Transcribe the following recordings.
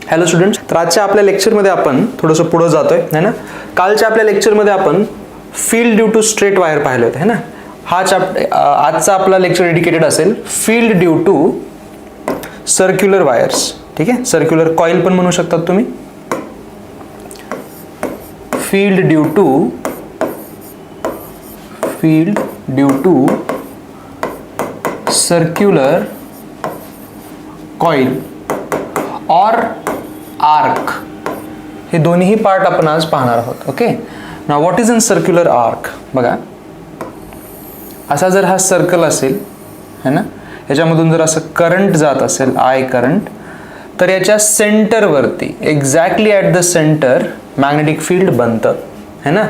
Hello students, तर आजच्या आपल्या लेक्चरमध्ये आपण थोडंसं पुढे जातोय है ना. कालच्या आपल्या लेक्चरमध्ये आपण field due to straight wire पाहिलं होतं है ना. आजचा आपला लेक्चर डेडिकेटेड असेल field due to circular wires. ठीक आहे, सर्क्युलर कॉइल पण म्हणू शकतात तुम्ही. Field due to circular coil और आर्क, हे दोन्हीही पार्ट आपण आज पाहणार आहोत. Okay, now what is in circular arc. बघा, असा जर हा सर्कल असेल है ना, याच्यामधून जर असं करंट जात असेल आय करंट, तर याच्या सेंटरवरती exactly at the centre magnetic field बनतं है ना.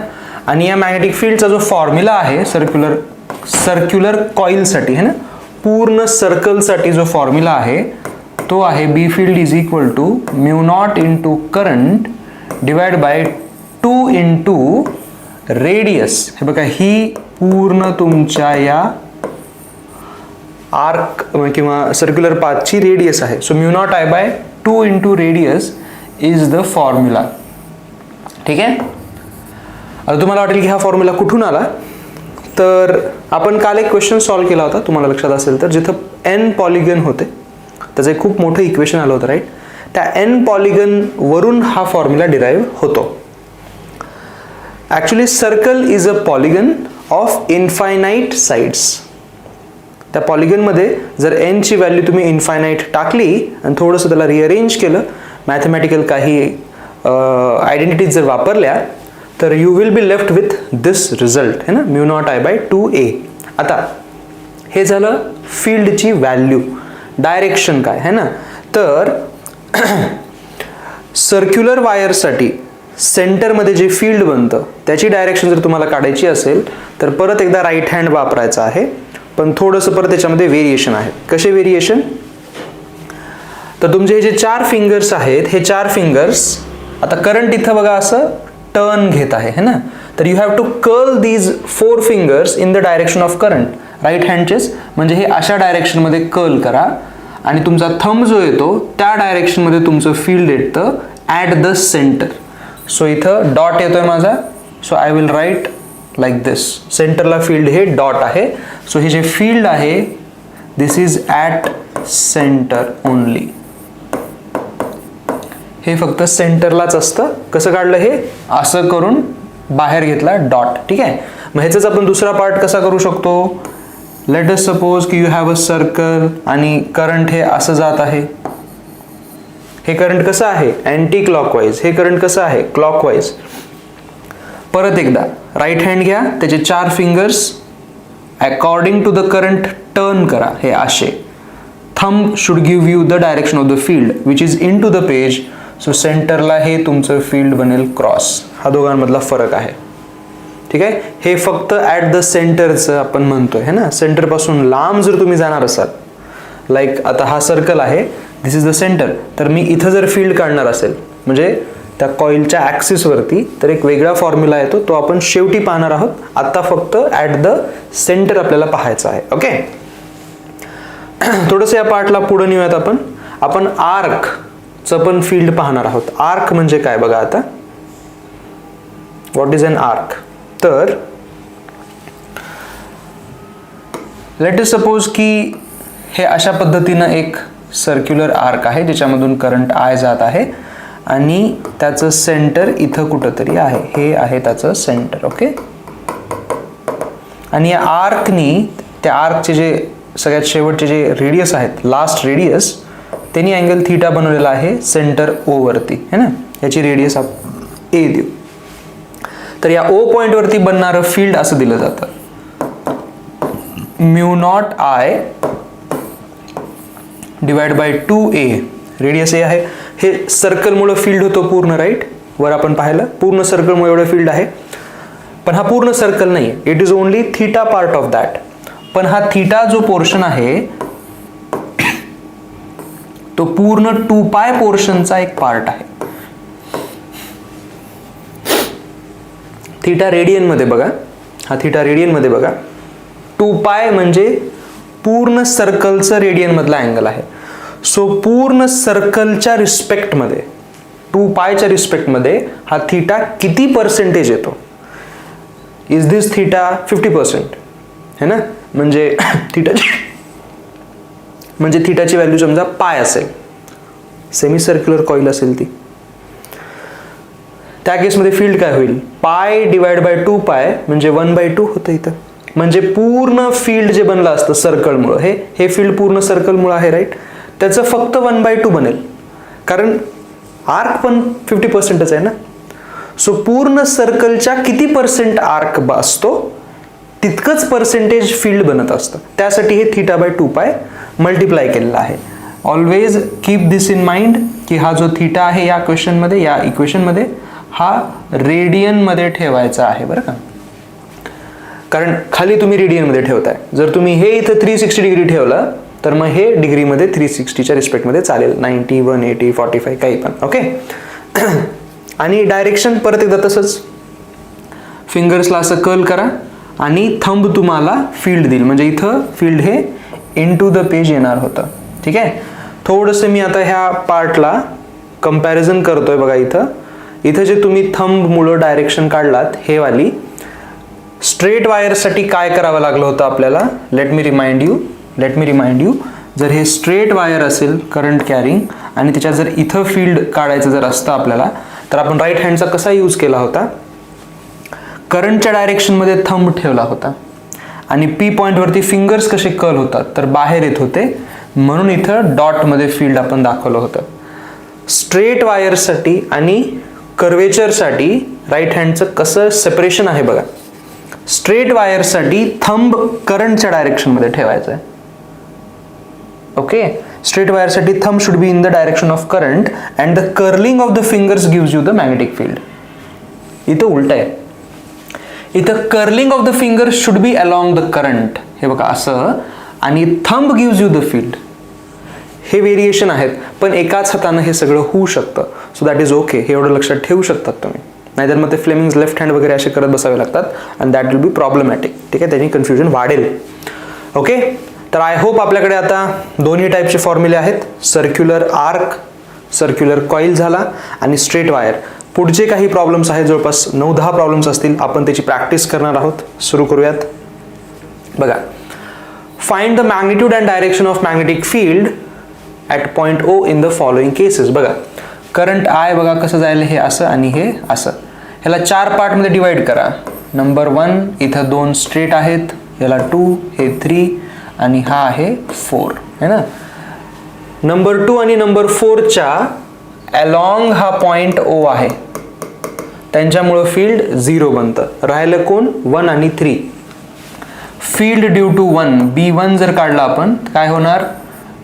आणि या मॅग्नेटिक फील्डचा जो फॉर्म्युला आहे सर्क्युलर कॉइलसाठी है ना, पूर्ण सर्कलसाठी जो फॉर्म्युला आहे तो आहे B field is equal to mu not into current divide by 2 into radius. हे बघा, ही पूर्ण तुमच्या या आर्क किंवा सर्क्युलर पाथची रेडियस आहे. So mu not I by 2 into radius is the formula. ठीक आहे, आता तुम्हाला वाटेल की हा फॉर्म्युला कुठून आला. तर आपण काल एक क्वेश्चन सॉल्व्ह केला होता, तुम्हाला लक्षात असेल तर, जिथं n पॉलिगन होते, त्याचं एक खूप मोठं इक्वेशन आलं होतं राईट. त्या n पॉलिगन वरून हा फॉर्म्युला डिराईव्ह होतो. Actually circle is a polygon of infinite sides. त्या पॉलिगनमध्ये जर n ची व्हॅल्यू तुम्ही इन्फायनाईट टाकली आणि थोडंसं त्याला रिअरेंज केलं, मॅथमॅटिकल काही आयडेंटिटीज जर वापरल्या, तर you will be left with this result है ना, mu not I bye 2a. आता हे झालं फील्डची व्हॅल्यू, डायरेक्शन काय है ना. तर सर्क्युलर वायरसाठी सेंटरमध्ये जे फील्ड बनतं त्याची डायरेक्शन जर तुम्हाला काढायची असेल तर परत एकदा राईट हँड वापरायचं आहे, पण थोडंसं परत त्याच्यामध्ये व्हेरिएशन आहे. कसे व्हेरिएशन, तर तुमचे हे जे 4 फिंगर्स आहेत, हे 4 फिंगर्स आता करंट इथं बघा असं टर्न घेत आहे है ना. तर you have to curl these 4 fingers in the direction of current. Right हँडचेच म्हणजे हे अशा डायरेक्शनमध्ये कर्ल करा आणि तुमचा थंब जो येतो त्या डायरेक्शनमध्ये तुमचं फील्ड येतं ॲट द सेंटर. सो इथं डॉट येतोय माझा, so I will write like this. सेंटरला फील्ड हे डॉट आहे. सो हे जे फील्ड आहे दिस इज ॲट सेंटर ओनली. हे फक्त सेंटरलाच असतं. कसं काढलं, हे असं करून बाहेर घेतला डॉट. ठीक आहे, मग ह्याचाच आपण दुसरा पार्ट कसा करू शकतो. लेट अस सपोज की यू हॅव अ सर्कल आणि करंट हे असं जात आहे. हे करंट कसं आहे, अँटी क्लॉकवाईज. हे करंट कसं आहे, क्लॉकवाईज. परत एकदा राईट हँड घ्या, त्याचे 4 fingers according to the current turn करा, हे असे. Thumb should give you the direction of the field which is into the page. So सेंटरला हे तुमचं फील्ड बनेल क्रॉस. हा दोघांमधला फरक आहे. ठीक आहे, हे फक्त ॲट द सेंटरचं आपण म्हणतोय है ना. सेंटरपासून लांब जर तुम्ही जाणार असाल, लाईक आता हा सर्कल आहे, दिस इज द सेंटर, तर मी इथं जर फील्ड काढणार असेल म्हणजे त्या कॉइलच्या ॲक्सिसवरती, तर एक वेगळा फॉर्म्युला येतो, तो आपण शेवटी पाहणार आहोत. आता फक्त ॲट द सेंटर आपल्याला पाहायचं आहे. ओके, थोडंसं या पार्टला पुढे नेऊयात आपण आर्कचं पण फील्ड पाहणार आहोत. आर्क म्हणजे काय बघा आता, व्हॉट इज एन आर्क. तर लेट अस सपोज की हे अशा पद्धतीनं एक सर्क्युलर आर्क आहे ज्याच्यामधून करंट आय जात आहे आणि त्याचं सेंटर इथं कुठंतरी आहे. हे आहे त्याचं सेंटर. ओके, आणि या आर्कनी, त्या आर्कचे जे सगळ्यात शेवटचे जे रेडियस आहेत, लास्ट रेडियस, त्यांनी अँगल थीटा बनवलेला आहे सेंटर ओ वरती है ना. याची रेडियस आपण ए देऊ. तर या ओ पॉइंट वरती बनणारं फील्ड असं दिलं जातं, mu not I divide by 2a. Radius a आहे. हे सर्कलमुळे फील्ड होतो पूर्ण, राईट. वर आपण पाहिलं पूर्ण सर्कलमुळे एवढं फील्ड आहे, पण हा पूर्ण सर्कल नाही, it is only theta part of that. पण हा थीटा जो पोर्शन आहे तो पूर्ण 2π पोर्शनचा एक पार्ट आहे. थीटा रेडियन मध्ये बघा, हा थीटा रेडियन मध्ये बघा. 2π म्हणजे पूर्ण सर्कलचं रेडियन मधला अँगल आहे. सो पूर्ण सर्कलच्या रिस्पेक्टमध्ये 2π रिस्पेक्टमध्ये हा थीटा किती पर्सेंटेज येतो? Is this theta 50%? है ना, म्हणजे थीटाची व्हॅल्यू समजा पाय असेल, सेमी सर्क्युलर कॉईल असेल ती, त्या केसमध्ये फील्ड काय होईल? पाय डिवाइड बाय 2π म्हणजे 1/2 होतं इथं. म्हणजे पूर्ण फील्ड जे बनलं असतं सर्कलमुळं, हे फील्ड पूर्ण सर्कलमुळं आहे राईट, त्याचं फक्त 1/2 बनेल, कारण आर्क पण 50%च आहे ना. सो पूर्ण सर्कलच्या किती पर्सेंट आर्क असतो तितकंच पर्सेंटेज फील्ड बनत असतं. त्यासाठी हे θ/2π मल्टिप्लाय केलेलं आहे. Always keep this in mind की हा जो थीटा आहे या क्वेश्चनमध्ये, या इक्वेशनमध्ये, हा रेडियनमध्ये ठेवायचा आहे बरं का, कारण खाली तुम्ही रेडियनमध्ये ठेवताय. जर तुम्ही हे इथं 360 डिग्री ठेवलं तर मग हे डिग्रीमध्ये 360च्या रिस्पेक्टमध्ये चालेल, 90, 180, 45 काही पण. ओके. आणि डायरेक्शन परत एकदा तसंच, फिंगर्सला असं कर्ल करा आणि थंब तुम्हाला फील्ड देईल, म्हणजे इथं फील्ड हे इनटू द पेज येणार होतं. ठीक आहे. थोडंसं मी आता ह्या पार्टला कंपॅरिझन करतोय बघा. इथं जे तुम्ही थंब मुळे डायरेक्शन काढलात, हे वाली स्ट्रेट वायरसाठी काय करावं लागलं होतं आपल्याला? Let me remind you. जर हे स्ट्रेट वायर असेल करंट कॅरिंग आणि त्याच्यात जर इथं फील्ड काढायचं जर असतं आपल्याला, तर आपण राईट हँडचा कसा यूज केला होता? करंटच्या डायरेक्शनमध्ये थंब ठेवला होता आणि पी पॉईंटवरती फिंगर्स कसे कर्ल होतात तर बाहेर येत होते, म्हणून इथं डॉटमध्ये फील्ड आपण दाखवलं होतं. स्ट्रेट वायरसाठी आणि कर्वेचरसाठी राईट हँडचं कसं सेपरेशन आहे बघा. स्ट्रेट वायरसाठी थंब करंटच्या डायरेक्शनमध्ये ठेवायचं आहे. ओके. स्ट्रेट वायरसाठी thumb should be in the direction of current and the curling of the fingers gives you the magnetic field. इथं उलट आहे. इथं curling of the fingers should be along the current, हे बघा असं, आणि thumb gives you the field. हे variation आहेत, पण एकाच हातानं हे सगळं होऊ शकतं. So that is okay. हे एवढं लक्षात ठेवू शकतात तुम्ही, नाहीतर मग ते फ्लेमिंग्स लेफ्ट हँड वगैरे असे करत बसावे लागतात and that will be problematic. ठीक आहे, त्याची कन्फ्युजन वाढेल. ओके. तर आय होप आपल्याकडे आता दोन्ही टाईपचे फॉर्म्युले आहेत, सर्क्युलर आर्क, सर्क्युलर कॉईल झाला, आणि स्ट्रेट वायर. पुढचे काही प्रॉब्लेम्स आहेत, जवळपास 9-10 प्रॉब्लेम्स असतील, आपण त्याची प्रॅक्टिस करणार आहोत. सुरू करूयात. बघा, find the magnitude and direction of magnetic field at point O in the following cases. बघा, करंट I बघा कसं जायला, हे असं आणि हे असं. ह्याला 4 पार्टमध्ये डिवाइड करा. नंबर 1, इथं 2 स्ट्रेट आहेत, ह्याला 2, हे 3 आणि हा आहे 4, है ना. नंबर 2 आणि नंबर 4च्या अलॉंग हा पॉइंट O आहे, त्यांच्यामुळं फील्ड 0 बनतं. राहिलं कोण? 1 आणि 3. फील्ड ड्यू टू 1, B1 जर काढला आपण काय होणार?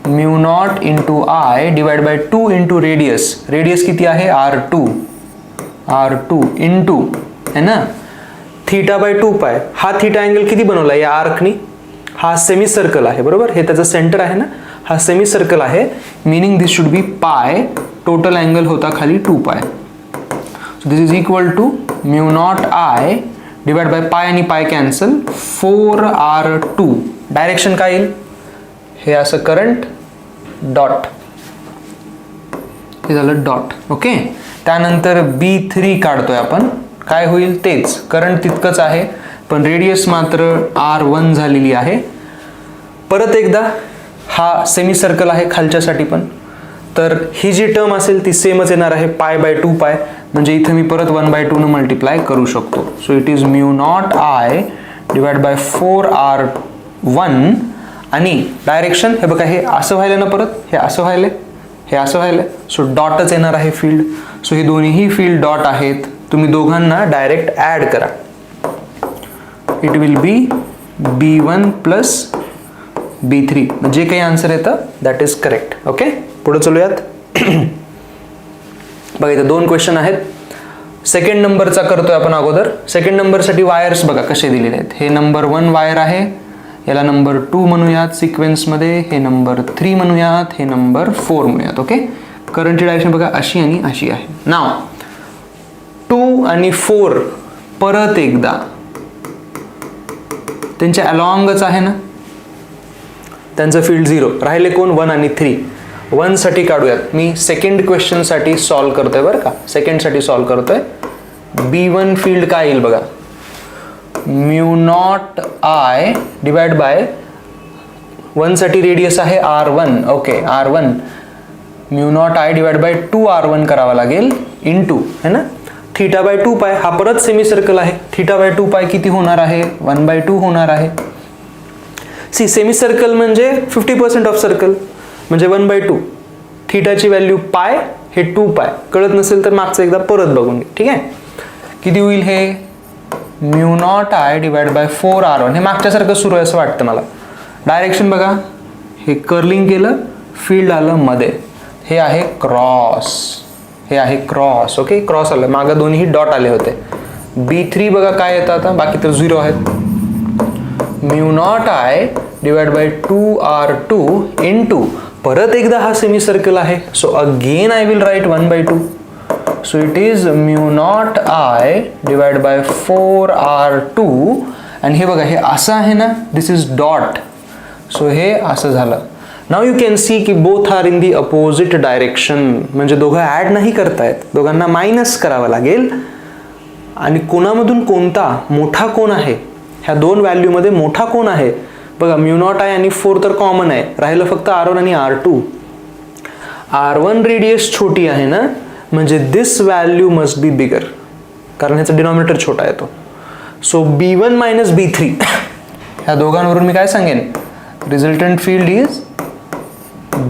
μ0 into I divide by 2 into radius. Radius किती आहे? R2 इंटू, है ना, θ/2π. हा थीटा अँगल किती बनवला या आर्कनी? हा सेमी सर्कल आहे बरोबर, हे त्याचं सेंटर आहे ना, हा सेमी सर्कल आहे, meaning this should be pi. Total angle होता खाली 2π. So this is equal to μ0 I divide by pi आणि पाय कॅन्सल, 4R2. डायरेक्शन काय येईल? हे असं करंट डॉट, हे झालं डॉट. ओके. त्यानंतर B3 काढतोय आपण, काय होईल? तेच करंट तितकंच आहे, पण रेडियस मात्र R1 झालेली आहे. परत एकदा हा सेमी सर्कल आहे खालच्यासाठी पण, तर ही जी टर्म असेल ती सेमच येणार आहे, π/2π. म्हणजे इथे मी परत 1/2 न मल्टिप्लाय करू शकतो. So it is μ0 I divide by 4R1. आणि डायरेक्शन हे बघा, हे असं व्हायलं ना, परत हे असं व्हायलंय, हे असं व्हायलंय. सो डॉटच येणार आहे फील्ड. सो हे दोन्हीही फील्ड डॉट आहेत. तुम्ही दोघांना डायरेक्ट ॲड करा. It will be B1 plus B3. जे काही आन्सर येतं दॅट इज करेक्ट. ओके, पुढे चलूयात. बघा, इथं 2 क्वेश्चन आहेत. सेकंड नंबरचा करतोय आपण अगोदर. सेकंड नंबरसाठी वायर्स बघा कसे दिलेले आहेत. हे नंबर 1 वायर आहे, याला नंबर 2 म्हणूयात सिक्वेन्समध्ये, हे नंबर 3 म्हणूयात, हे नंबर 4 म्हणूयात. ओके. करंटची डायरेक्शन बघा अशी आणि अशी आहे. नाव 2 आणि 4 परत एकदा त्यांच्या अलॉंगच आहे ना, त्यांचं फील्ड 0. राहिले कोण? 1 आणि 3. 1साठी काढूयात. मी सेकंड क्वेश्चनसाठी सॉल्व करतोय बरं का, सेकंडसाठी सॉल्व करतोय. B1 फील्ड काय येईल बघा, mu not I divide by 1साठी रेडियस आहे R1. Okay, R1 mu not I divide by 2R1 करावा लागेल इंटू, है ना, थीटा बाय 2 पाय. हा परत सेमी सर्कल आहे. थीटा बाय 2 पाय किती होणार आहे, 1/2 होणार आहे. सी सेमी सर्कल म्हणजे 50% ऑफ सर्कल म्हणजे 1/2. थीटाची व्हॅल्यू पाय, हे 2 पाय. कळत नसेल तर मागचं एकदा परत बघून घे, ठीक आहे. किती होईल हे, mu not I divide by 4R1. हे मागच्यासारखं सुरू आहे असं वाटतं मला. डायरेक्शन बघा, हे कर्लिंग केलं, फील्ड आलं मध्ये. हे आहे क्रॉस, हे आहे क्रॉस. ओके, क्रॉस आलं, मागं दोन्ही डॉट आले होते. B3 बघा काय येतं आता, बाकी तर 0 आहेत. Mu not I divide bye 2R2 into, परत एकदा हा सेमी सर्कल आहे. So again I will right 1/2. So it is mu not I divide bye 4R2. आणि हे बघा, हे असं आहे ना, दिस इज डॉट. सो हे असं झालं. नाउ यू कॅन सी की both are in the opposite direction. म्हणजे दोघं ॲड नाही करतायत, दोघांना मायनस करावं लागेल. आणि कोणामधून कोणता मोठा कोण आहे, ह्या दोन व्हॅल्यूमध्ये मोठा कोण आहे बघा. म्यू नॉट आहे आणि 4 तर कॉमन आहे, राहिलं फक्त R1 आणि R2. R1 रेडियस छोटी आहे ना, म्हणजे दिस व्हॅल्यू मस्ट बी बिगर, कारण ह्याचा डिनॉमिनेटर छोटा येतो. सो B1 मायनस B3 ह्या दोघांवरून मी काय सांगेन, resultant field is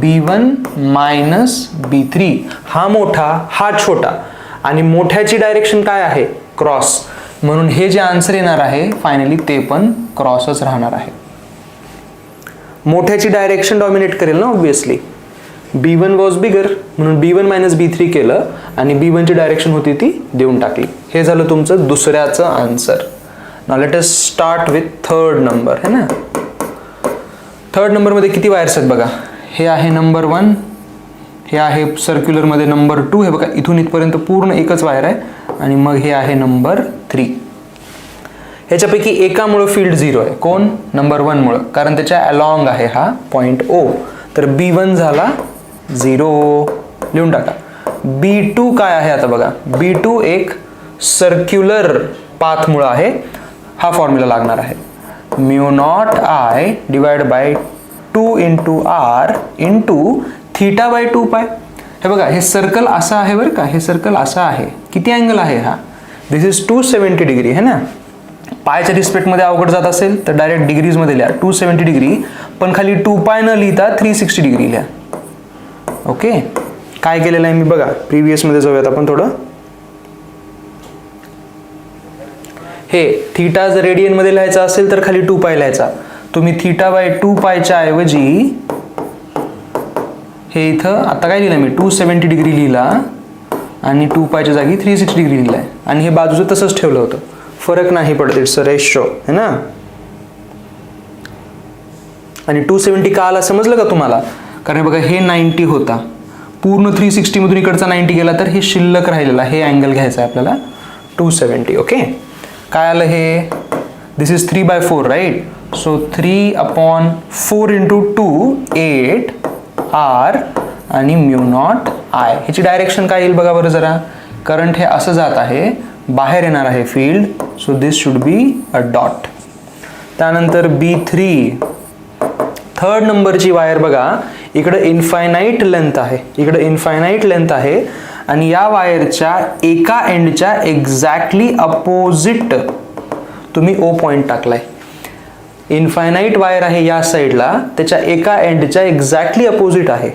B1 minus B3. हा मोठा, हा छोटा, आणि मोठ्याची डायरेक्शन काय आहे, क्रॉस. म्हणून हे जे आन्सर येणार आहे फायनली ते पण क्रॉसच राहणार आहे. मोठ्याची डायरेक्शन डॉमिनेट करेल ना ऑब्विसली. B1 वॉज बिगर म्हणून B1 मायनस B3 केलं आणि B1 ची डायरेक्शन होती ती देऊन टाकली. हे झालं तुमचं दुसऱ्याचं answer. Now let us start with third number, है ना. थर्ड नंबरमध्ये किती वायर्स आहेत बघा. हे आहे नंबर 1, हे आहे सर्क्युलरमध्ये नंबर 2. हे बघा, इथून इथपर्यंत पूर्ण एकच वायर आहे. आणि मग हे आहे नंबर 3. ह्याच्यापैकी एकामुळं फील्ड 0 आहे. कोण, नंबर 1 मुळं, कारण त्याच्या अलॉंग आहे हा पॉइंट O. तर B1 झाला 0, लिहून टाका. B2 काय आहे आता बघा. B2 एक सर्क्युलर पाथ मुळं आहे. हा फॉर्म्युला लागणार आहे, mu not I divide by 2 into R into theta by 2 पाय. हे बघा, हे सर्कल असं आहे बरं का, हे सर्कल असं आहे. किती अँगल आहे हा, दिस इज 270 डिग्री, है ना. पायच्या रिस्पेक्टमध्ये अवघड जात असेल तर डायरेक्ट डिग्रीजमध्ये लिहा 270 डिग्री, पण खाली 2 पाय न लिहिता 360 डिग्री लिहा. ओके, काय केलेलं आहे मी बघा, प्रिव्हियसमध्ये जाऊयात आपण थोडं. हे थीटा जर रेडियनमध्ये लिहायचा असेल तर खाली 2 पाय लिहायचा. तुम्ही थीटा बाय 2 पायच्या ऐवजी हे इथं आता काय लिहिलं मी, 270 डिग्री लिहिला आणि 2 पायच्या जागी 360 डिग्री लिहिलाय. आणि हे बाजूचं तसंच ठेवलं होतं, फरक नाही पडत, इट्स अ रेशो, है ना. आणि 270 का आला समजलं का तुम्हाला, कारण बघा हे 90 होता, पूर्ण 360 मधून इकडचा 90 गेला तर हे शिल्लक राहिलेला, हे अँगल घ्यायचा आहे आपल्याला 270. ओके, काय आलं हे, this is 3/4 right. So 3/4 into 2 8 R आणि म्यू नॉट आय. ह्याची डायरेक्शन काय येईल बघा बरं जरा. करंट हे असं जात आहे, बाहेर येणार आहे field. So this should be a dot. त्यानंतर B3 थर्ड नंबरची वायर बघा, इकडे इन्फायनाइट लेंथ आहे, इकडे इन्फायनाइट लेंथ आहे. आणि या वायरच्या एका एंडच्या एक्झॅक्टली अपोजिट तुम्ही O पॉइंट टाकलाय. इन्फायनाइट वायर आहे या साईडला, त्याच्या एका एंडच्या एक्झॅक्टली अपोजिट आहे.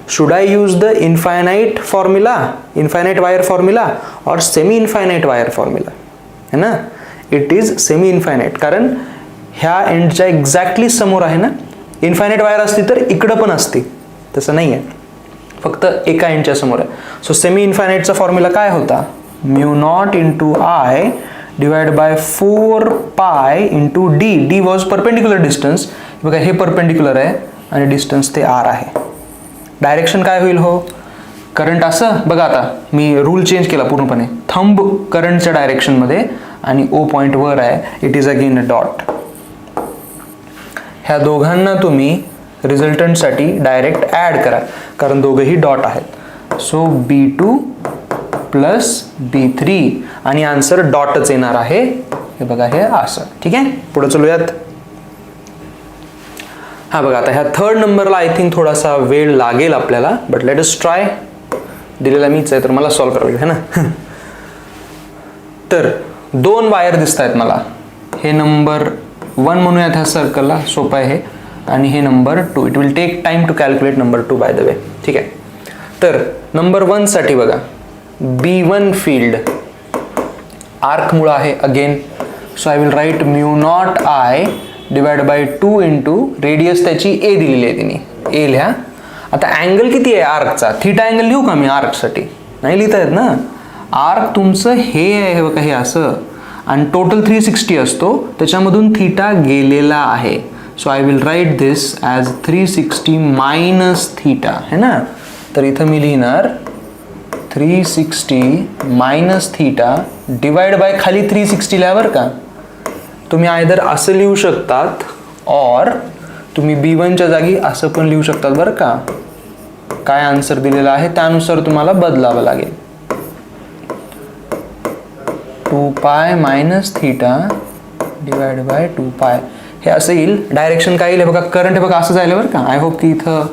Should I use the infinite formula, infinite wire formula, और सेमी इन्फायनाइट वायर फॉर्म्युला, है ना. इट इज सेमी इन्फायनाइट, कारण ह्या एंडच्या एक्झॅक्टली समोर आहे ना. इन्फायनाइट वायर असती तर इकडं पण असती, तसं नाही आहे, फक्त एका एंडच्या समोर आहे. सो सेमी इन्फायनाइटचा फॉर्म्युला काय होता, mu naught into I divide by 4 pi into D. D was perpendicular distance. बघा हे परपेंडिक्युलर आहे आणि डिस्टन्स ते R आहे. डायरेक्शन काय होईल हो, करंट असं बघा. आता मी रूल चेंज केला पूर्णपणे, थंब करंटच्या डायरेक्शनमध्ये आणि O पॉइंट वर आहे, it is again a dot. ह्या दोघांना तुम्ही रिझल्टंटसाठी डायरेक्ट ॲड करा कारण दोघंही डॉट आहेत. सो B2 प्लस B3 आणि आन्सर डॉटच येणार आहे. हे बघा हे असं. ठीक आहे, पुढे चलूयात. हा बघा आता ह्या थर्ड नंबरला आय थिंक थोडासा वेळ लागेल आपल्याला, बट लेट अस ट्राय. दिलेला मीच आहे तर मला सॉल्व्ह करावं लागेल है ना. तर 2 वायर दिसत आहेत मला. हे नंबर 1 म्हणूयात ह्या सर्कलला, सोपं आहे हे. आणि हे number 2. It will take time to calculate number 2 by the way. ठीक आहे, तर नंबर 1 साठी बघा B1 फील्ड आर्क मुळे आहे again. So I will right mu naught I divide by 2 into radius त्याची A दिलेली आहे तिने. A लिहा. आता अँगल किती आहे आर्कचा? थीटा अँगल लिहू का मी आर्कसाठी? नाही लिहिता येत ना. आर्क तुमचं हे आहे बघा, हे असं, आणि टोटल 360 असतो, त्याच्यामधून थीटा गेलेला आहे. So I will right this as 360 minus theta है ना. तर इथं मी लिहिणार 360 मायनस थीटा डिवाइड बाय खाली 360 लिहावर का. तुम्ही आयदर असं लिहू शकतात और तुम्ही B1च्या जागी असं पण लिहू शकतात बरं का. काय आन्सर दिलेला आहे त्यानुसार तुम्हाला बदलावं लागेल. 2 pi minus theta divide by 2 पाय हे असं येईल. डायरेक्शन काय येईल बघा, करंट हे बघा असं जायला बरं का. आय होप की इथं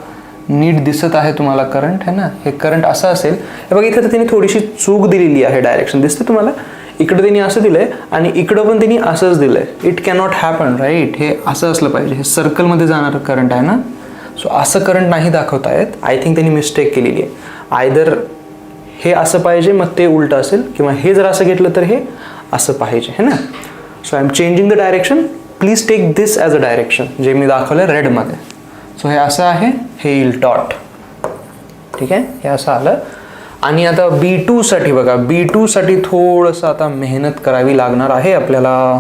नीट दिसत आहे तुम्हाला करंट है ना. हे करंट असं असेल. हे बघा इथं तर त्यांनी थोडीशी चूक दिलेली आहे. डायरेक्शन दिसते तुम्हाला, इकडं त्यांनी असं दिलंय आणि इकडं पण त्यांनी असंच दिलंय. It cannot happen right. हे असं असलं पाहिजे. हे सर्कलमध्ये जाणारं करंट आहे ना. सो असं करंट नाही दाखवता येत. आय थिंक त्यांनी मिस्टेक केलेली आहे. आयदर हे असं पाहिजे मग ते उलटं असेल, किंवा हे जर असं घेतलं तर हे असं पाहिजे है ना. So I am changing the direction. Please take this as a direction जे मी दाखवलं रेडमध्ये. सो हे असं आहे, हे येईल डॉट. ठीक आहे, हे असं आलं. आणि आता B2 साठी बघा, B2 साठी थोडंसं आता मेहनत करावी लागणार आहे आपल्याला.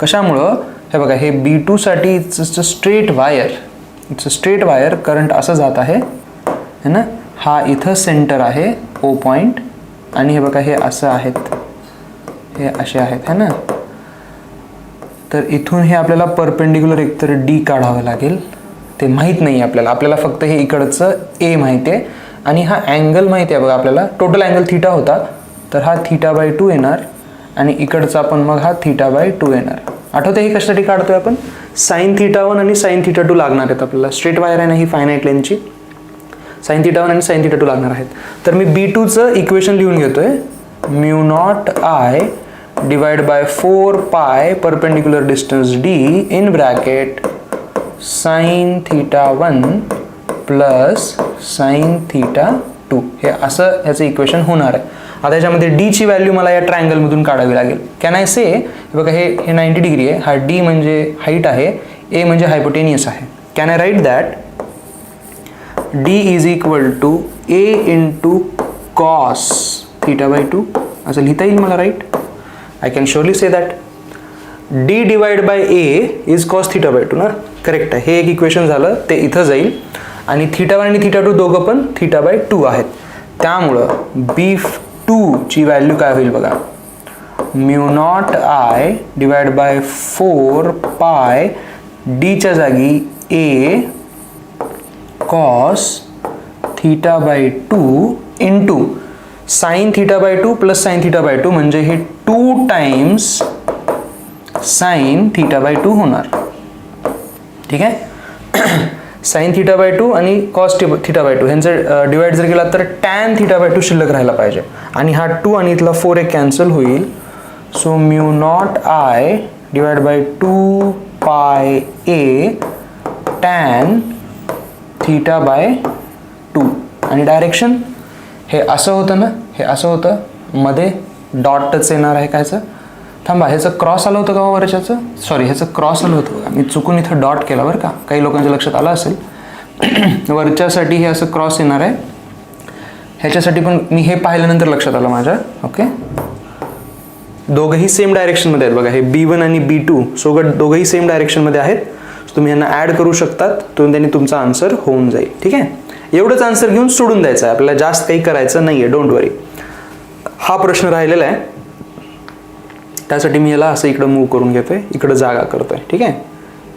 कशामुळं? हे बघा हे B2 साठी it's a straight wire. It's a straight wire. Current असं जात आहे है ना. हा इथं सेंटर आहे O पॉइंट, आणि हे बघा हे असं आहेत, हे असे आहेत है ना. तर इथून हे आपल्याला परपेंडिक्युलर एकतर D काढावं लागेल. ते माहीत नाही आपल्याला. आपल्याला फक्त हे इकडचं A माहिती आहे आणि हा अँगल माहिती आहे बघा आपल्याला. टोटल अँगल थीटा होता, तर हा θ/2 येणार आणि इकडचा पण मग हा θ/2 येणार. आठवते हे कशासाठी काढतोय आपण? sin θ1 आणि sin θ2 लागणार आहेत आपल्याला. स्ट्रेट वायर आहे ना ही फायनाईट लेंथची. sin θ1 आणि sin θ2 लागणार आहेत. तर मी B2चं इक्वेशन लिहून घेतोय. Mu not I divide by 4 pi perpendicular distance D in bracket sin θ1 plus sin θ2. हे असं ह्याचं इक्वेशन होणार आहे. आता ह्याच्यामध्ये D ची व्हॅल्यू मला या ट्रायंगलमधून काढावी लागेल. कॅन आय से? बघा हे 90 डिग्री आहे. हा D म्हणजे हाईट आहे, A म्हणजे हायपोटेनियस आहे. Can I write that D is equal to A into cos θ/2 असं लिहिता येईल मला right. I can surely say that D divide by A is cos θ/2 ना. करेक्ट आहे. हे एक इक्वेशन झालं, ते इथं जाईल. आणि θ1 आणि θ2 दोघं पण θ/2 आहेत. त्यामुळं B2 ची व्हॅल्यू काय होईल बघा, mu not I divide by 4 pi D च्या जागी A cos θ/2 into sin θ/2 plus sin θ/2 म्हणजे हे 2 टाइम्स sin θ/2 होणार. ठीक आहे. sin θ/2 आणि cos θ/2 ह्यांचं डिवाइड जर केला तर tan θ/2 शिल्लक राहायला पाहिजे. आणि हा 2 आणि इथला 4 एक कॅन्सल होईल. So mu not I divide by 2 पाय A tan θ/2. आणि डायरेक्शन हे असं होतं ना, हे असं होतं, मध्ये डॉटच येणार आहे. कायचं थांबा, ह्याचं क्रॉस आलं होतं का वरच्याचं? सॉरी, ह्याचं क्रॉस आलं होतं बघा. मी चुकून इथं डॉट केला बरं का. काही लोकांच्या लक्षात आलं असेल. वरच्यासाठी हे असं क्रॉस येणार आहे. ह्याच्यासाठी पण मी हे पाहिल्यानंतर लक्षात आलं माझ्या. ओके, दोघंही सेम डायरेक्शनमध्ये आहेत बघा. हे B1 आणि B2 दोघंही सेम डायरेक्शनमध्ये आहेत. तुम्ही यांना ॲड करू शकतात. त्यांनी तुमचा आन्सर होऊन जाईल. ठीक आहे. एवढंच आन्सर घेऊन सोडून द्यायचं आहे आपल्याला. जास्त काही करायचं नाही आहे. डोंट वरी. हा प्रश्न राहिलेला आहे, त्यासाठी मी याला असं इकडं मूव्ह करून घेतोय, इकडं जागा करतोय. ठीक आहे.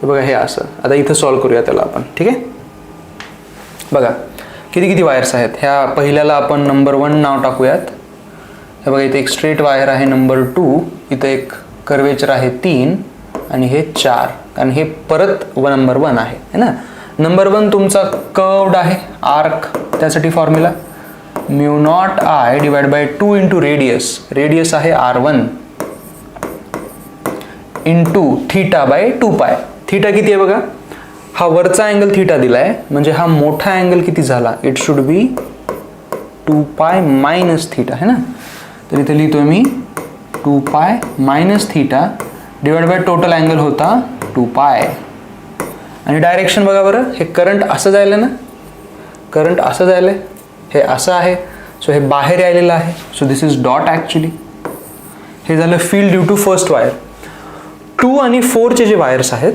बघा हे असं. आता इथं सॉल्व्ह करूया त्याला आपण. ठीक आहे. बघा किती किती वायर्स आहेत. ह्या पहिल्याला आपण नंबर 1 नाव टाकूयात. हे बघा इथे एक स्ट्रेट वायर आहे नंबर 2, इथं एक कर्वेचर आहे 3 आणि हे 4, कारण हे परत नंबर 1 आहे है ना. नंबर 1 तुमचा कर्व्ड आहे आर्क, त्यासाठी formula mu not I divide by 2 into radius. Radius आहे R1 इंटू थीटा बाय 2 पाय. थीटा किती आहे बघा, हा वरचा अँगल थीटा दिलाय म्हणजे हा मोठा अँगल किती झाला, it should be 2 pi minus theta है ना. तर इथे लिहितोय मी 2 pi minus theta divide by total angle होता 2 पाय. आणि डायरेक्शन बघा बरं, हे करंट असं जायलं ना, करंट असं जायलंय, हे असं आहे, सो हे बाहेर यायलेलं आहे, so this is dot actually. हे झालं field due to first wire. 2 आणि 4 चे जे वायर्स आहेत,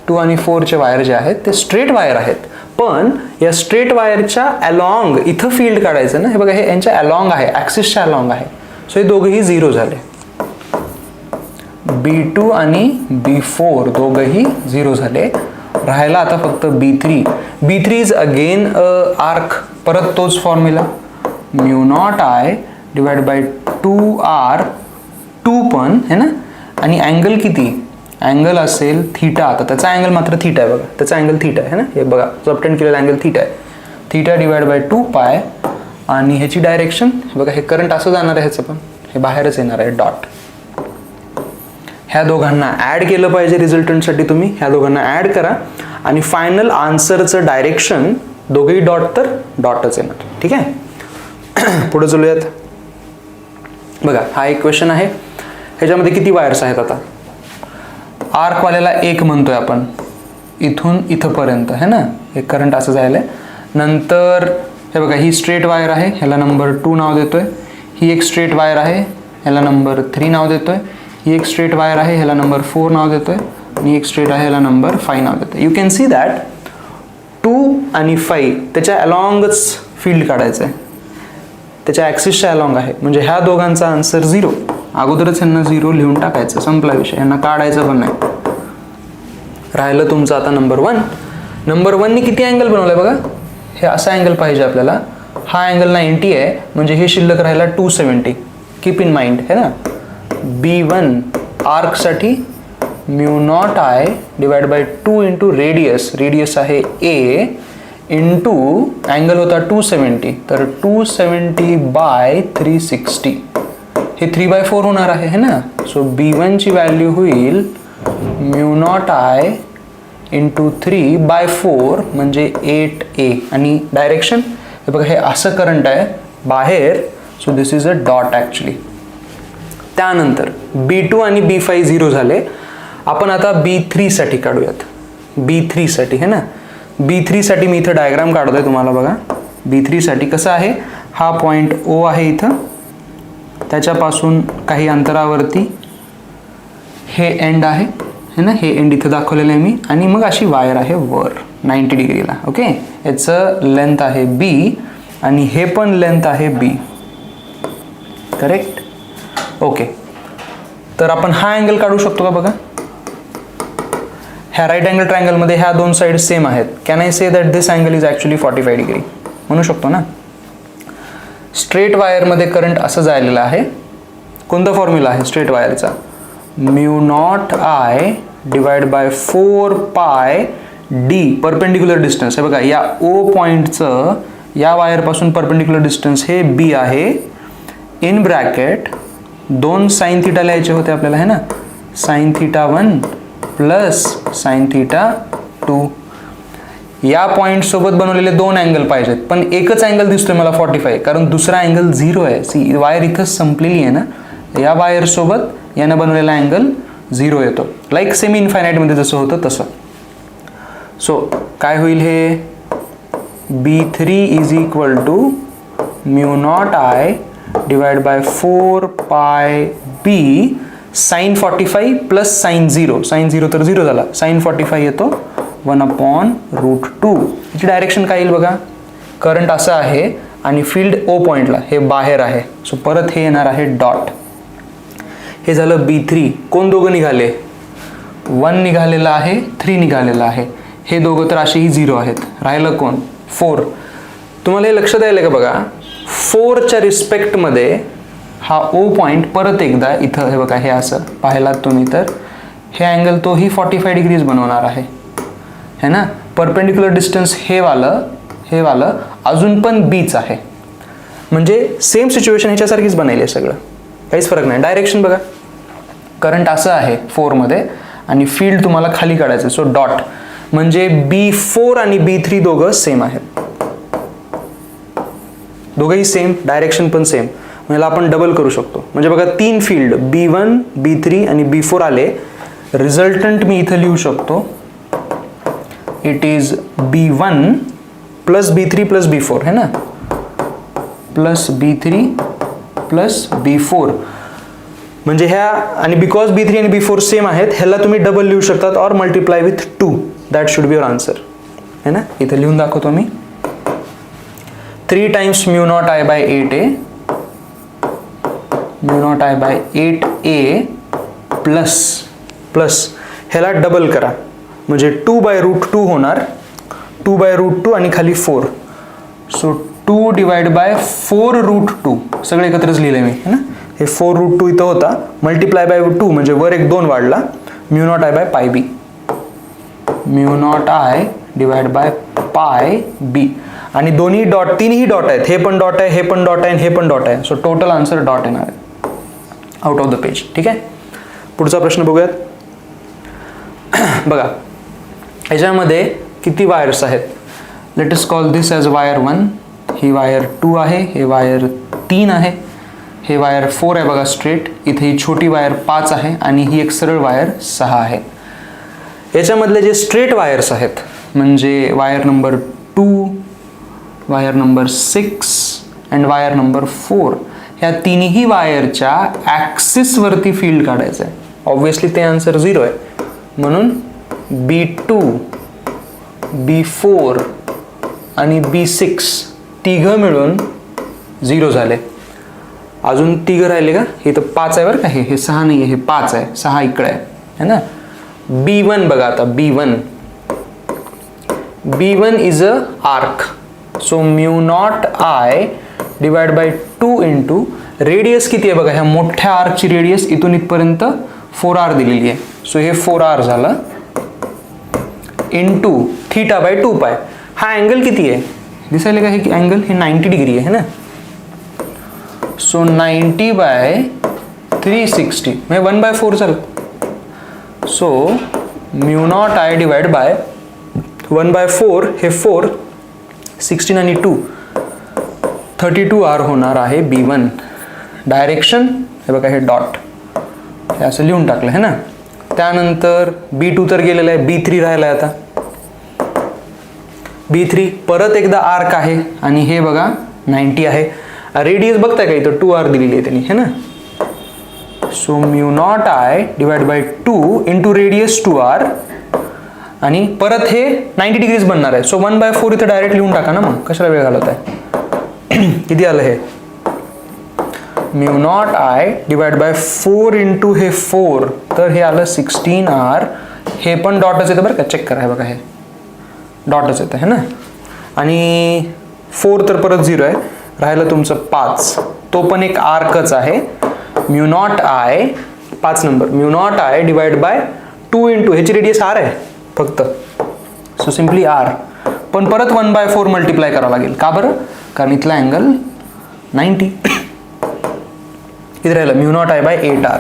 2 आणि 4 चे वायर जे आहेत ते स्ट्रेट वायर आहेत, पण या स्ट्रेट वायरच्या अलॉंग इथं फील्ड काढायचं ना. हे बघा हे यांच्या अलॉंग आहे, ॲक्सिसच्या अलॉंग आहे, सो हे दोघेही 0 झाले. B2 आणि B4 दोघंही 0 झाले. राहिला आता फक्त B3. B3 is again arc, परत तोच formula mu not I divide bye 2R, 2 पण है ना, आणि अँगल किती, अँगल असेल थीटा. आता त्याचा अँगल मात्र थीटा आहे बघा, त्याचा अँगल थीटा आहे ना, हे बघा सबटेंड केलेला अँगल थीटा आहे. थीटा डिवाइड बाय 2 पाय आणि ह्याची डायरेक्शन बघा, हे करंट असं जाणार आहे, ह्याचं पण हे बाहेरच येणार आहे डॉट. ह्या दोघांना ॲड केलं पाहिजे रिझल्टंटसाठी, तुम्ही ह्या दोघांना ॲड करा आणि फायनल आन्सरचं डायरेक्शन दोघेही डॉट तर डॉटच येणार. ठीक आहे, पुढे चलूयात. बघा हा एक क्वेश्चन आहे, ह्याच्यामध्ये किती वायर्स आहेत. आता आर्कवाल्याला 1 म्हणतोय आपण, इथून इथंपर्यंत है ना, हे करंट असं जायलंय. नंतर हे बघा ही स्ट्रेट वायर आहे, ह्याला नंबर 2 नाव देतोय. ही एक स्ट्रेट वायर आहे, ह्याला नंबर 3 नाव देतोय. ही एक स्ट्रेट वायर आहे, ह्याला नंबर 4 नाव देतोय. आणि एक स्ट्रेट आहे, ह्याला नंबर 5 नाव देतोय. यू कॅन सी दॅट 2 आणि 5 त्याच्या अलॉंगच फील्ड काढायचं आहे, त्याच्या ॲक्सिसच्या अलॉंग आहे, म्हणजे ह्या दोघांचा आन्सर 0. अगोदरच ह्यांना 0 लिहून टाकायचं, संपला विषय, ह्यांना काढायचं पण नाही. राहिलं तुमचं आता नंबर 1. नंबर 1नी किती अँगल बनवलाय बघा, हे असा अँगल पाहिजे आपल्याला. हा अँगल 90 आहे, म्हणजे हे शिल्लक राहिला 270. कीप इन माइंड है ना. B1 आर्कसाठी mu not I divide by 2 into radius, radius आहे A इंटू अँगल होता 270, तर 270 बाय 360, हे 3/4 होणार आहे है ना. सो B1 ची व्हॅल्यू होईल म्यू नॉट आय इंटू 3/4 म्हणजे 8A. आणि डायरेक्शन हे बघा, हे असं करंट आहे बाहेर, so this is a dot actually. त्यानंतर B2 आणि B5 0 झाले. आपण आता B3 साठी काढूयात, B3 साठी है ना. B3 साठी मी इथं डायग्राम काढतोय तुम्हाला बघा. B3 साठी कसं आहे, हा पॉइंट O आहे इथं, त्याच्यापासून काही अंतरावरती हे एंड आहे है ना, हे एंड इथं दाखवलेलं आहे मी, आणि मग अशी वायर आहे वर 90 डिग्रीला. ओके, याचं लेंथ आहे B आणि हे पण लेंथ आहे B, करेक्ट. ओके, तर आपण हा अँगल काढू शकतो का बघा. ह्या राईट अँगल ट्रायंगलमध्ये ह्या दोन साइड सेम आहेत. Can I say that this angle is actually 45 degree, म्हणू शकतो ना. स्ट्रेट वायरमध्ये करंट असं जायलेलं आहे. कोणता फॉर्म्युला आहे स्ट्रेट वायरचा, mu not I divide by 4 pi D, perpendicular distance. हे बघा या O पॉईंटचं या वायरपासून परपेंडिक्युलर डिस्टन्स हे B आहे, इन ब्रॅकेट 2 साइन थीटा लिहायचे होते आपल्याला है ना, sine theta 1 plus sine theta 2. या पॉइंट सोबत बनवलेले 2 अँगल पाहिजेत, पण एकच अँगल दिसतोय मला 45, कारण दुसरा अँगल 0 आहे. सी वायर इथं संपलेली आहे ना, या वायर सोबत यानं बनवलेला अँगल 0 येतो, लाईक सेमी इन्फायनाईटमध्ये जसं होतं तसं. सो काय होईल, हे B3 is equal to mu not I divide by 4 pi B sine 45 plus sine 0, sine 0 तर 0 झाला, साइन 45 येतो 1/√2. याची डायरेक्शन काय येईल बघा, करंट असं आहे आणि फील्ड O पॉइंटला हे बाहेर आहे, सो परत हे येणार आहे डॉट. हे झालं B3. कोण दोघं निघाले, 1 निघालेला आहे, 3 निघालेला आहे. हे दोघं तर असेही 0 आहेत. राहिलं कोण, 4. तुम्हाला हे लक्षात यायला का बघा, 4च्या रिस्पेक्टमध्ये हा O पॉईंट परत एकदा इथं हे बघा, हे असं पाहिलात तुम्ही तर हे अँगल तोही 45 डिग्रीज बनवणार आहे है ना. परपेंडिक्युलर डिस्टन्स हे वालं अजून पण बीच आहे, म्हणजे सेम सिच्युएशन ह्याच्यासारखीच बनायली आहे सगळं, काहीच फरक नाही. डायरेक्शन बघा, करंट असं आहे 4मध्ये आणि फील्ड तुम्हाला खाली काढायचं, सो डॉट, म्हणजे B4 आणि B3 दोघं सेम आहेत, दोघंही सेम, डायरेक्शन पण सेम. म्हणजे आपण डबल करू शकतो. म्हणजे बघा 3 फील्ड B1, B3 आणि B4 आले. रिझल्टंट मी इथं लिहू शकतो, it is B1 plus B3 plus B4 है ना, प्लस B3 प्लस B4. म्हणजे ह्या आणि बिकॉज B3 आणि B4 सेम आहेत, ह्याला तुम्ही डबल लिहू शकतात और multiply with 2. That should be your answer है ना. इथं लिहून दाखवतो मी, 3 times mu not I by 8A, mu not I by 8A plus ह्याला डबल करा, म्हणजे 2/√2 होणार, 2/√2 आणि खाली 4, सो 2 डिवाइड बाय 4√2, सगळे एकत्रच लिहिले मी है ना. हे 4√2 इथं होता, मल्टिप्लाय बाय 2 म्हणजे वर एक 2 वाढला, mu naught I by pi b, mu not I divide by pi b. आणि दोन्ही डॉट, तीनही डॉट आहेत, हे पण डॉट आहे, हे पण डॉट आहे, हे पण डॉट आहे, सो टोटल आन्सर डॉट येणार आहे आउट ऑफ द पेज. ठीक आहे, पुढचा प्रश्न बघूयात. बघा याच्यामध्ये किती वायर्स आहेत. लेट अस कॉल दिस ॲज वायर 1, ही वायर 2 आहे, हे वायर 3 आहे, हे वायर 4 आहे बघा स्ट्रेट, इथे ही छोटी वायर 5 आहे आणि ही एक सरळ वायर 6 आहे. याच्यामधले जे स्ट्रेट वायर्स आहेत म्हणजे wire number 2, wire number 6 and wire number 4, ह्या तिन्ही वायरच्या ॲक्सिसवरती फील्ड काढायचं आहे. ऑब्व्हियसली ते आन्सर 0 आहे, म्हणून B2, B4 आणि B6 तिघं मिळून 0 झाले. अजून तिघं राहिले का, हे तर 5 आहे बरं का, हे 6 नाही आहे, हे 5 आहे, 6 इकडे आहे है ना. B1 बघा आता, B1 is a arc, so mu not I divide by 2 into radius किती आहे बघा, ह्या मोठ्या आर्कची रेडियस इथून इथपर्यंत 4r दिलेली आहे, सो हे 4r झालं, इंटू थीटा बाय 2 पाय. हा अँगल किती आहे दिसायला का, हे अँगल हे 90 डिग्री आहे ना, सो 90 बाय 360 म्हणजे 1/4 झालं. So mu not I divide bye 1/4, हे 4, 16 आणि 2 32r होणार आहे B1. डायरेक्शन हे बघा, हे डॉट, हे असं लिहून टाकलं है ना. त्यानंतर B2 तर गेलेलं आहे, B3 राहिलं आहे. आता B3 परत एकदा आर्क आहे आणि हे बघा 90 आहे, रेडियस बघताय का इथं 2r दिलेली आहे त्यांनी है ना. So mu not I divide by 2 into radius 2r आणि परत हे 90 डिग्रीज बनणार आहे, सो 1/4 इथं डायरेक्ट लिहून टाका ना, मग कशाला वेळ घालवत आहे. किती आलं हे, mu naught I divide by 4 into हे 4, तर हे आलं 16r. हे पण डॉटच येतं बरं का, चेक करा, हे बघा हे डॉटच येतं है ना. आणि 4 तर परत 0 आहे, राहिलं तुमचं 5, तो पण एक आर्कच आहे. Mu naught I 5 number, mu naught I divide by 2 into ह्याची रेडियस r आहे फक्त, सो सिम्पली r, पण परत 1/4 मल्टिप्लाय करावं लागेल. का बरं, कारण इथला अँगल 90. इथे राहिलं mu not I by 8r,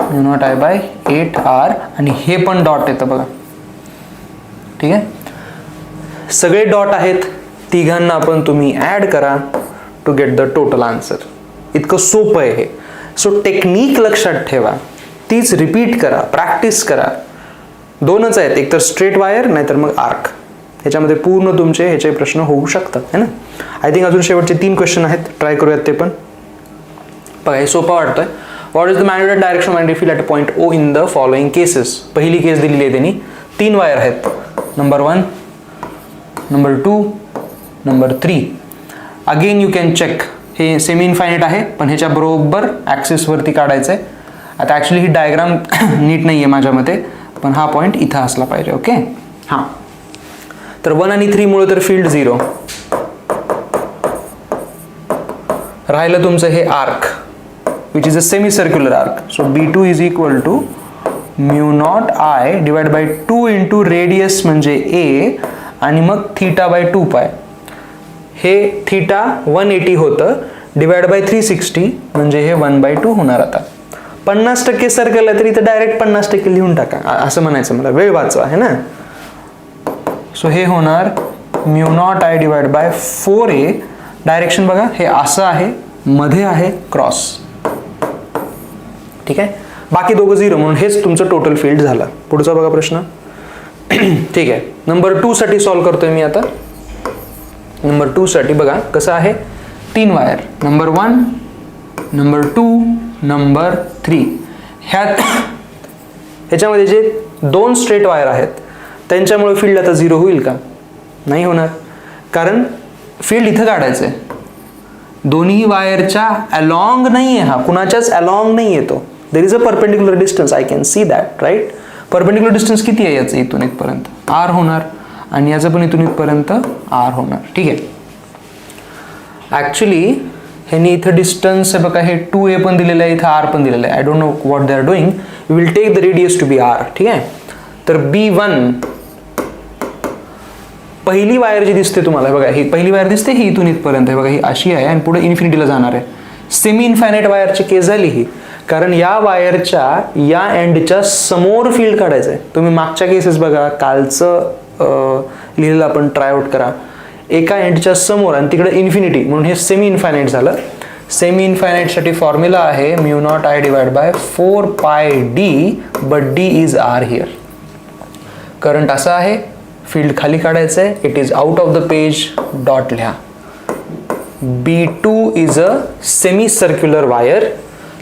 mu not I by 8r आणि हे पण डॉट येतं बघा. ठीक आहे, सगळे डॉट आहेत, तिघांना पण तुम्ही ॲड करा to get the total answer. इतकं सोपं आहे हे. सो टेक्निक लक्षात ठेवा, तीच रिपीट करा, प्रॅक्टिस करा. 2च आहेत, एक तर स्ट्रेट वायर नाहीतर मग आर्क. ह्याच्यामध्ये पूर्ण तुमचे ह्याचे प्रश्न होऊ शकतात है ना. आय थिंक अजून शेवटचे 3 क्वेश्चन आहेत, ट्राय करूयात ते पण. बघा हे सोपं वाटतंय. What is the magnetic direction magnetic field at point O in the following cases. पहिली केस दिलेली आहे त्यांनी, 3 वायर आहेत, number 1, number 2, number 3. Again you can check, हे सेमी इन्फायनाईट आहे पण ह्याच्या बरोबर ॲक्सिसवरती काढायचं आहे. आता ॲक्च्युली ही डायग्राम नीट नाही आहे माझ्या मते, पण हा पॉईंट इथं असला पाहिजे. ओके, हां तर 1 आणि 3 मुळे तर फील्ड 0. राहिलं तुमचं हे arc which is a semi circular arc. So B2 is equal to mu not I divide by 2 into radius म्हणजे A आणि मग थीटा बाय 2 पाय. हे थीटा 180 होतं डिवाइड बाय 360 म्हणजे हे 1/2 होणार. आता 50% सर्कल आहे तर इथं डायरेक्ट 50% लिहून टाका असं म्हणायचं मला, वेळ वाचवा आहे ना. सो हे होणार mu naught I divide bye 4A. Direction बघा हे असं आहे, मध्ये आहे क्रॉस. ठीक आहे, बाकी दोघं 0 म्हणून हेच तुमचं टोटल फील्ड झालं. पुढचा बघा प्रश्न. ठीक आहे, नंबर 2 साठी सॉल्व करतोय मी आता. नंबर 2 साठी बघा कसं आहे, 3 वायर, नंबर 1, नंबर 2, नंबर 3. ह्याच्यामध्ये जे 2 स्ट्रेट वायर आहेत त्यांच्यामुळे फील्ड आता 0 होईल का? नाही होणार, कारण फील्ड इथं काढायचं आहे. दोन्ही वायरच्या अलॉंग नाही आहे, हा कुणाच्याच अलॉंग नाही येतो. There is a perpendicular distance, I can see that, right. Perpendicular distance किती आहे याचं? इथून इथपर्यंत R होणार आणि याचं पण इथून इथपर्यंत R होणार. ठीक आहे, ॲक्च्युली ह्यांनी इथं डिस्टन्स आहे बघा, हे 2A पण दिलेलं आहे, इथं R पण दिलेलं आहे. I don't know what they are doing. We will take the radius to be R. ठीक आहे, तर B1 पहिली वायर जी दिसते तुम्हाला बघा, ही पहिली वायर दिसते, ही इथून इथपर्यंत आहे बघा, ही अशी आहे आणि पुढे इन्फिनिटीला जाणार आहे. सेमी इन्फायनाईट वायरची केस झाली ही, कारण या वायरच्या या एंडच्या समोर फील्ड काढायचं आहे. तुम्ही मागच्या केसेस बघा, कालचं लिहिलेलं आपण ट्रायआउट करा, एका एंडच्या समोर आणि तिकडे इन्फिनिटी, म्हणून हे सेमी इन्फायनाईट झालं. सेमी इन्फायनाईटसाठी फॉर्म्युला आहे mu naught I divide bye 4πD, but D is R here. Current असा आहे, फील्ड खाली काढायचं आहे, it is out of the page, dot लिहा. B2 is a semi circular wire,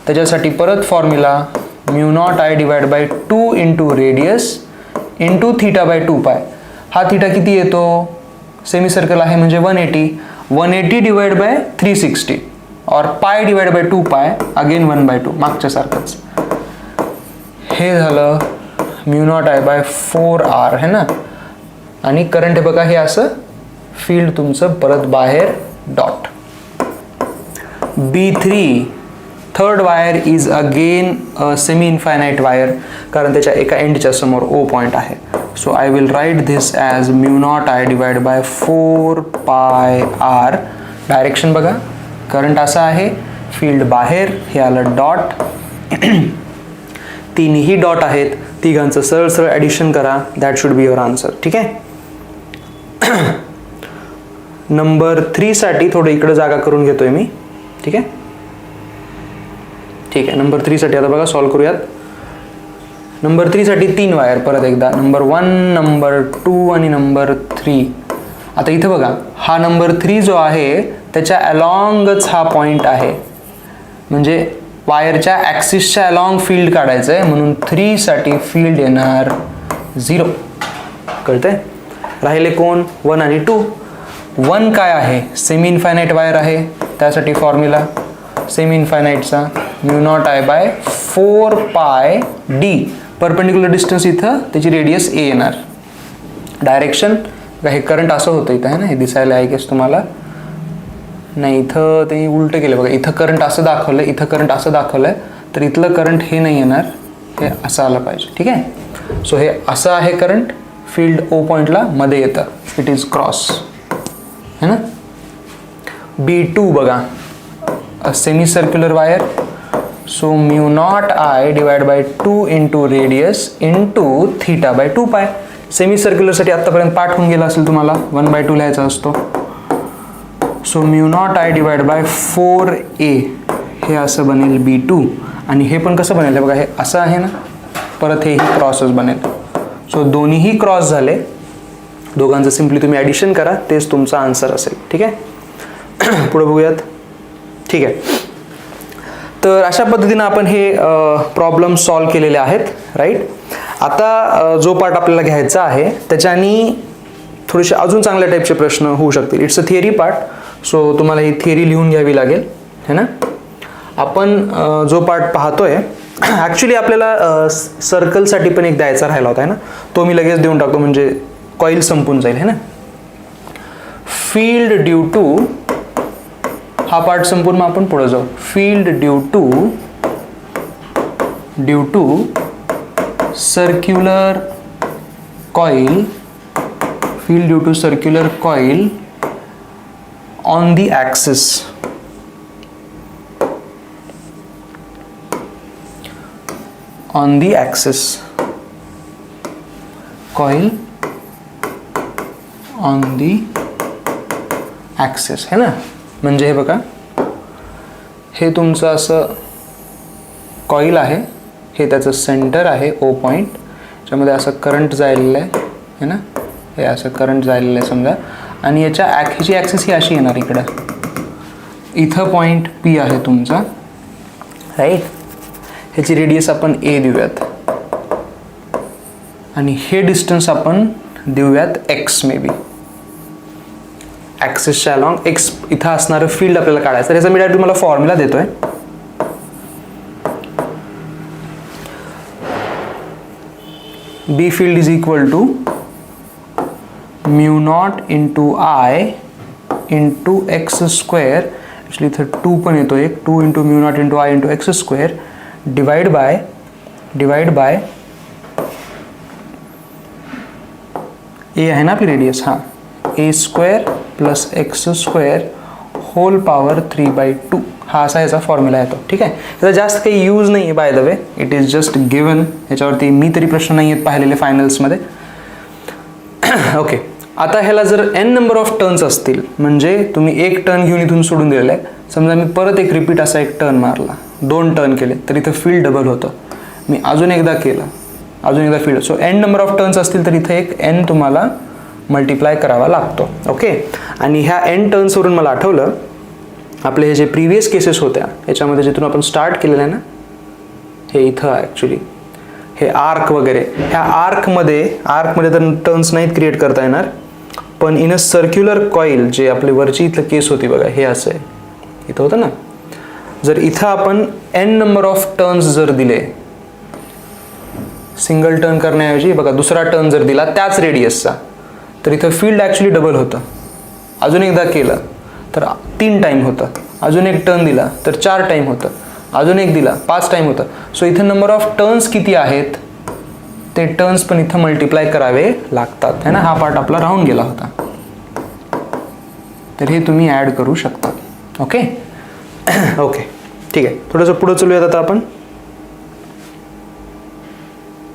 त्याच्यासाठी परत formula mu naught I divide by 2 into radius into theta by 2 पाय. हा थीटा किती येतो? सेमी सर्कल आहे म्हणजे 180 डिवाइड बाय 360 और पाय डिवाइड बाय 2 पाय, अगेन 1/2 मागच्या सारखंच. हे झालं mu naught I bye 4R है ना. आणि करंट हे बघा, हे असं फील्ड तुमचं परत बाहेर dot. B3 third wire is again semi infinite wire, कारण त्याच्या एका एंडच्या समोर O पॉइंट आहे. So I will right this as mu naught I divide bye 4πR. Direction बघा, करंट असा आहे, फील्ड बाहेर, हे आलं डॉट. तीनही डॉट आहेत, तिघांचं सरळ सरळ ॲडिशन करा, that should be your answer. ठीक आहे, नंबर 3 साठी थोडं इकडे जागा करून घेतोय मी. ठीक आहे, ठीक आहे, नंबर 3 साठी आता बघा सॉल्व करूयात. नंबर 3 साठी 3 वायर, परत एकदा नंबर 1, नंबर 2 आणि नंबर 3. आता इथं बघा, हा नंबर 3 जो आहे त्याच्या अलॉंगच हा पॉइंट आहे, म्हणजे वायरच्या ॲक्सिसच्या अलॉंग फील्ड काढायचं आहे, म्हणून 3 साठी फील्ड येणार 0. कळतंय? राहिले कोण? 1 आणि 2. 1 काय आहे? सेमी इन्फायनाईट वायर आहे, त्यासाठी फॉर्म्युला सेमी इन्फायनाईटचा mu not I by 4πD. Perpendicular distance इथं, त्याची रेडियस A येणार. डायरेक्शन हे करंट असं होतं इथं आहे ना, हे दिसायला आहे की तुम्हाला नाही, इथं ते उलटं केलं बघा, इथं करंट असं दाखवलं, इथं करंट असं दाखवलंय, तर इथलं करंट हे नाही येणार, हे असं आलं पाहिजे. ठीक आहे, सो हे असं आहे करंट, फील्ड O पॉइंटला मध्ये येतं, इट इज क्रॉस है ना. B2 बघा, अ semi circular wire, so mu not I divide by 2 into radius into theta by 2 पाय. सेमी सर्क्युलरसाठी आत्तापर्यंत पाठ होऊन गेला असेल तुम्हाला, 1/2 लिहायचा असतो. So mu not I divide bye 4A, हे असं बनेल B2. आणि हे पण कसं बनेल बघा, हे असं आहे ना, परत हेही क्रॉसच बनेल. सो दोन्हीही क्रॉस झाले, दोघांचं सिम्पली तुम्ही ॲडिशन करा, तेच तुमचा आन्सर असेल. ठीक आहे, पुढे बघूयात. ठीक आहे, तर अशा पद्धतीनं आपण हे प्रॉब्लेम सॉल्व केलेले आहेत, राईट. आता जो पार्ट आपल्याला घ्यायचा आहे त्याच्यानी थोडेसे अजून चांगल्या टाईपचे प्रश्न होऊ शकतील. It's a theory part, so तुम्हाला ही थिअरी लिहून घ्यावी लागेल है ना. आपण जो पार्ट पाहतोय, ॲक्च्युली आपल्याला सर्कलसाठी पण एक द्यायचा राहिला होता है ना, तो मी लगेच देऊन टाकतो, म्हणजे कॉईल संपून जाईल है ना. फील्ड हा पार्ट संपूर्ण आपण पुढे जाऊ. Field due to circular coil on the axis. Coil on the axis है ना. म्हणजे हे बघा, हे तुमचं असं कॉइल आहे, हे त्याचं सेंटर आहे ओ पॉईंट, ज्यामध्ये असं करंट जायलेलं आहे है ना. हे असं करंट जायलेलं आहे समजा, आणि ह्याची ॲक्सिस ही अशी येणार इकडं. इथं पॉईंट पी आहे तुमचा, राईट. ह्याची रेडियस आपण ए देऊयात, आणि हे डिस्टन्स आपण देऊयात एक्स मे बी. ॲक्सिसच्या अलॉंग एक्स इथं असणारं फील्ड आपल्याला काढायचं. तर याचा मी डायरेक्ट तुम्हाला फॉर्म्युला देतोय. B field is equal to mu not into I into x square. Actually इथं 2 पण येतो, एक 2 into mu not into I into x square divide by a आहे ना आपली रेडियस, हां, a square plus x square whole power 3/2. हा असा याचा फॉर्म्युला येतो. ठीक आहे. त्याचा जास्त काही यूज नाही आहे bye the way, it is just given. याच्यावरती मी तरी प्रश्न नाही आहेत पाहिलेले फायनल्समध्ये. ओके. आता ह्याला जर n नंबर ऑफ टर्न्स असतील, म्हणजे तुम्ही एक टर्न घेऊन इथून सोडून दिलेलं आहे, समजा मी परत एक रिपीट असा एक टर्न मारला, 2 टर्न केले, तर इथं फील्ड डबल होतं. मी अजून एकदा केलं, अजून एकदा field. So n number of turns असतील तर इथं एक n तुम्हाला मल्टिप्लाय करावा लागतो. ओके. आणि ह्या n टर्न्सवरून मला आठवलं, आपले हे जे प्रिव्हियस केसेस होत्या याच्यामध्ये जिथून आपण स्टार्ट केलेलं आहे ना, हे इथं ॲक्च्युली हे आर्क वगैरे, ह्या आर्कमध्ये तर टर्न्स नाहीत क्रिएट करता येणार, पण इन अ सर्क्युलर कॉईल जे आपली वरची इथलं केस होती बघा, हे असं आहे, इथं होतं ना. जर इथं आपण n नंबर ऑफ टर्न्स जर दिले, सिंगल टर्न करण्याऐवजी बघा दुसरा टर्न जर दिला त्याच रेडियसचा, तर इथं फील्ड ॲक्च्युली डबल होतं. अजून एकदा केलं तर 3 टाईम होतं, अजून एक टर्न दिला तर 4 टाईम होतं, अजून एक दिला 5 टाईम होतं. सो इथं नंबर ऑफ टर्न्स किती आहेत ते टर्न्स पण इथं मल्टिप्लाय करावे लागतात है ना. हा पार्ट आपला राहून गेला होता, तर हे तुम्ही ॲड करू शकता. ओके. ओके, ठीक आहे. थोडंसं पुढं चलूयात आता आपण.